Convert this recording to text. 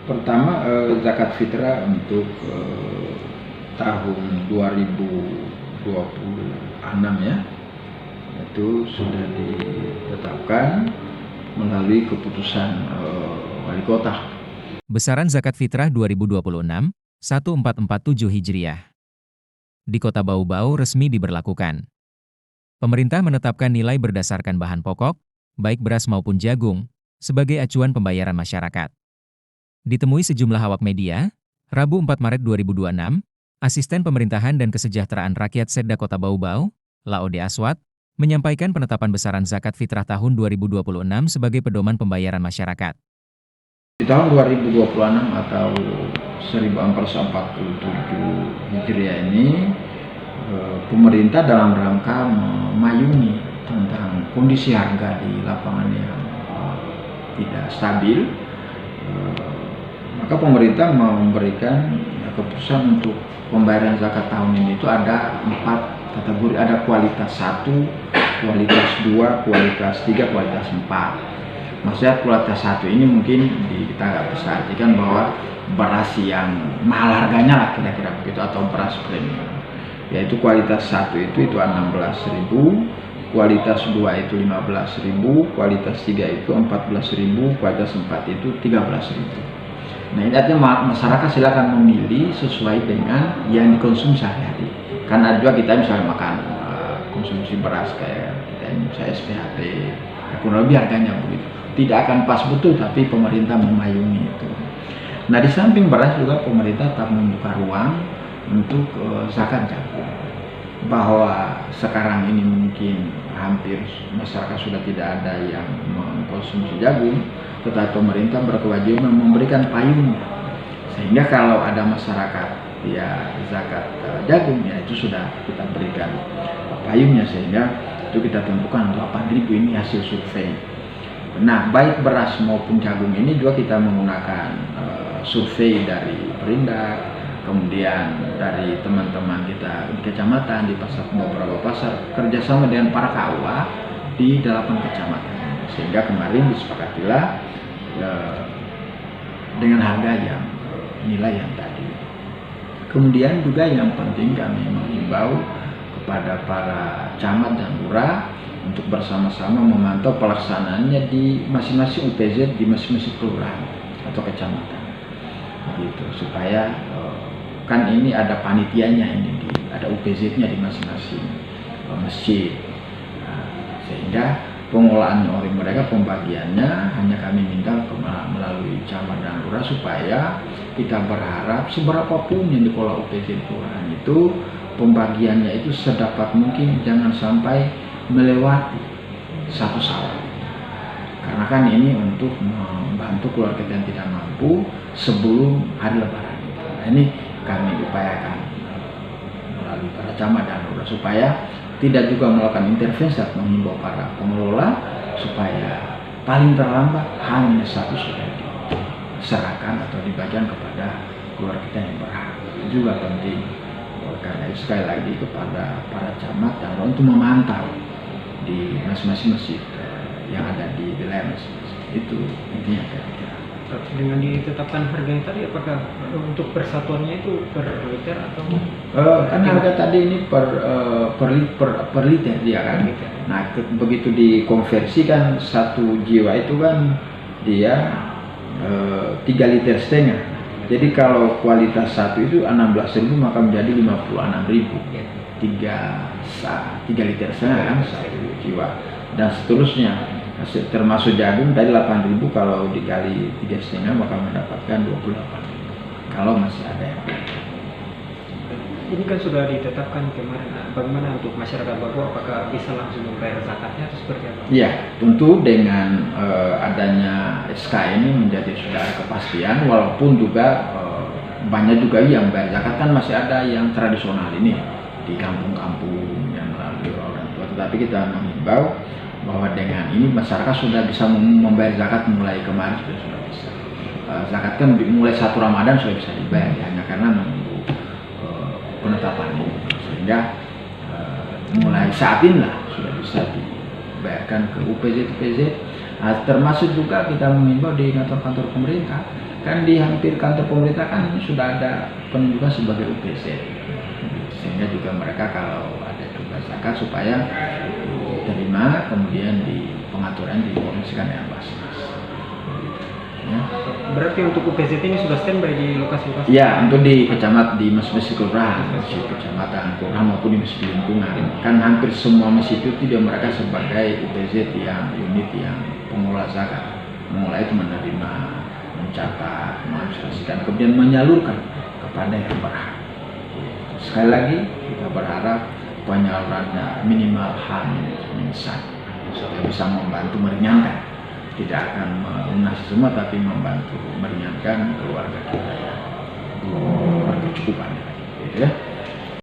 Pertama, zakat fitrah untuk tahun 2026 ya, itu sudah ditetapkan melalui keputusan wali kota. Besaran zakat fitrah 2026, 1447 Hijriah. Di Kota Bau-Bau resmi diberlakukan. Pemerintah menetapkan nilai berdasarkan bahan pokok, baik beras maupun jagung, sebagai acuan pembayaran masyarakat. Ditemui sejumlah awak media, Rabu 4 Maret 2026, Asisten Pemerintahan dan Kesejahteraan Rakyat Setda Kota Bau-Bau, Laode Aswat, menyampaikan penetapan besaran zakat fitrah tahun 2026 sebagai pedoman pembayaran masyarakat. Di tahun 2026 atau 1447 Hijriah ini, pemerintah dalam rangka memayungi tentang kondisi harga di lapangan yang tidak stabil, maka pemerintah memberikan keputusan untuk pembayaran zakat tahun ini itu ada 4 kategori, ada kualitas 1, kualitas 2, kualitas 3, kualitas 4. Maksudnya kualitas 1 ini mungkin kita nggak bisa artikan bahwa beras yang mahal harganya lah kira-kira begitu, atau beras premium. Yaitu kualitas 1 itu 16.000, kualitas 2 itu 15.000, kualitas 3 itu 14.000, kualitas 4 itu 13.000. Nah, ini artinya masyarakat silakan memilih sesuai dengan yang dikonsumsi sehari-hari. Karena juga kita misalnya makan konsumsi beras kayak kita misalnya SPHT, kurang lebih harganya begitu. Tidak akan pas betul, tapi pemerintah memayungi itu. Nah, di samping beras juga pemerintah tetap membuka ruang untuk zakat jagung. Bahwa sekarang ini mungkin hampir masyarakat sudah tidak ada yang mengkonsumsi jagung, tetapi pemerintah berkewajiban memberikan payungnya. Sehingga kalau ada masyarakat ya zakat jagung, ya itu sudah kita berikan payungnya, sehingga itu kita tentukan 8.000 ini hasil survei. Nah, baik beras maupun jagung ini juga kita menggunakan survei dari Perindak, kemudian dari teman-teman kita di kecamatan, di pasar, beberapa pasar, kerjasama dengan para KUA di 8 kecamatan. Sehingga kemarin disepakatilah dengan harga yang nilai yang tadi. Kemudian juga yang penting kami mengimbau kepada para camat dan lurah untuk bersama-sama memantau pelaksanaannya di masing-masing UPZ, di masing-masing kelurahan atau kecamatan, gitu, supaya kan ini ada panitianya, ini ada UPZ-nya di masing-masing masjid, sehingga pengolahannya oleh mereka, pembagiannya hanya kami minta melalui camat dan lurah, supaya kita berharap seberapapun yang dikelola UPZ kelurahan itu, pembagiannya itu sedapat mungkin jangan sampai melewati satu sawah, karena kan ini untuk membantu keluarga yang tidak mampu sebelum hari Lebaran. Nah, ini kami upayakan melalui para camat dan lurah supaya tidak juga melakukan intervensi atau menghimbau para pengelola supaya paling terlambat hanya satu sudah diserahkan atau dibagikan kepada keluarga kita yang berhak. Itu juga penting. Karena itu sekali lagi kepada para camat dan lurah untuk memantau di masing-masing masjid yang ada di wilayah masing-masing. Itu intinya kira-kira. Dengan ditetapkan harganya tadi, apakah untuk persatuannya itu per liter atau? Kan harga tadi ini per liter dia kan. Nah, begitu dikonversi kan 1 jiwa itu kan dia 3,5 liter. Jadi kalau kualitas 1 itu 16.000 maka menjadi 56.000. 3 liter setengah kan 1 jiwa, dan seterusnya, termasuk jagung tadi 8.000, kalau dikali 3,5 maka mendapatkan 28.000 kalau masih ada yang. Ini kan sudah ditetapkan kemarin, bagaimana untuk masyarakat Papua, apakah bisa langsung membayar zakatnya atau seperti apa? Ya, tentu dengan adanya SK ini menjadi sudah kepastian, walaupun juga banyak juga yang bayar zakat kan masih ada yang tradisional ini di kampung-kampung yang melalui orang tua. Tetapi kita mengimbau bahwa dengan ini masyarakat sudah bisa membayar zakat mulai kemarin, sudah bisa. Zakat kan mulai 1 Ramadan sudah bisa dibayar, hanya karena menunggu penetapan ini, sehingga mulai saat inilah sudah bisa dibayarkan ke UPZ. Termasuk juga kita mengimbau di kantor-kantor pemerintah kan di hampir kantor pemerintah kan sudah ada penunjukan sebagai UPZ, sehingga juga mereka kalau ada tugas zakat supaya diterima, kemudian di pengaturan diinformasikan dengan Basnas. Ya. Berarti untuk UPZ ini sudah standby di lokasi-lokasi? Ya, untuk di kecamatan, di masjid kelurahan, masjid kecamatan, kelurahan maupun di masjid lingkungan. Kan hampir semua masjid itu tidak mereka sebagai UPZ yang unit yang pengelola zakat. Mulai itu menerima, mencatat, mengadministrasikan, kemudian menyalurkan kepada yang berhak. Sekali lagi kita berharap penyalurannya minimal H-1 supaya bisa membantu meringankan. Tidak akan melunasi semua, tapi membantu meringankan keluarga kita yang belum berkecukupan, gitu ya.